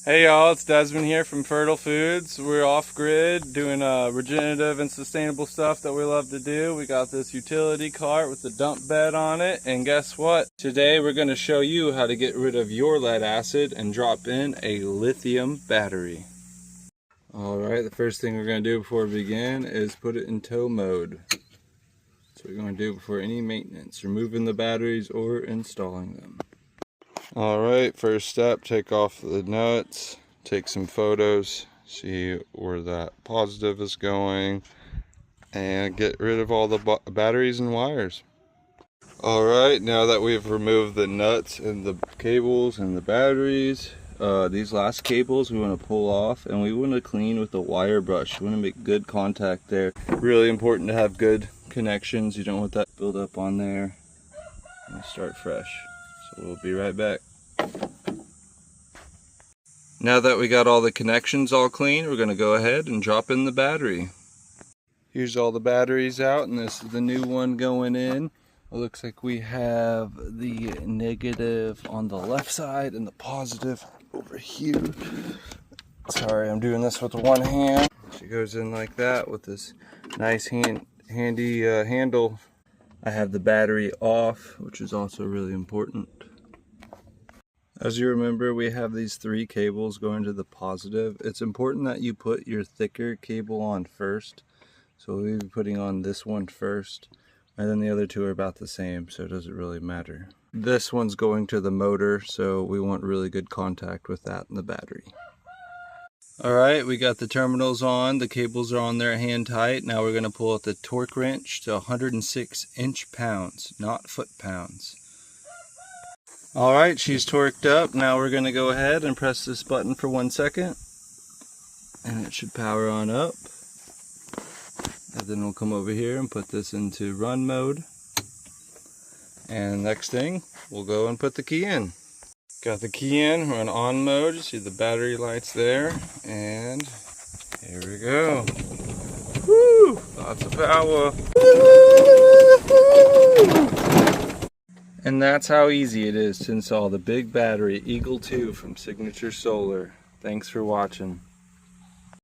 Hey y'all, it's Desmond here from Fertile Foods. We're off grid doing regenerative and sustainable stuff that we love to do. We got this utility cart with the dump bed on it, and guess what? Today we're going to show you how to get rid of your lead acid and drop in a lithium battery. Alright, the first thing we're going to do before we begin is put it in tow mode. That's what we're going to do before any maintenance, removing the batteries or installing them. Alright, first step, take off the nuts, take some photos, see where that positive is going, and get rid of all the batteries and wires. Alright, now that we've removed the nuts and the cables and the batteries, these last cables we want to pull off, and we want to clean with a wire brush. We want to make good contact there. Really important to have good connections. You don't want that build up on there. And start fresh. So we'll be right back. Now that we got all the connections all clean, we're going to go ahead and drop in the battery. Here's all the batteries out, and this is the new one going in. It looks like we have the negative on the left side and the positive over here. Sorry, I'm doing this with one hand. She goes in like that with this nice handy handle. I have the battery off, which is also really important. As you remember, we have these 3 cables going to the positive. It's important that you put your thicker cable on first. So we'll be putting on this one first, and then the other 2 are about the same, so it doesn't really matter. This one's going to the motor, so we want really good contact with that and the battery. Alright, we got the terminals on, the cables are on there hand tight. Now we're going to pull out the torque wrench to 106 inch-pounds, not foot-pounds. Alright, she's torqued up. Now we're going to go ahead and press this button for 1 second. And it should power on up. And then we'll come over here and put this into run mode. And next thing, we'll go and put the key in. Got the key in, we're on mode. You see the battery lights there. And here we go. Woo! Lots of power. And that's how easy it is to install the big battery Eagle 2 from Signature Solar. Thanks for watching.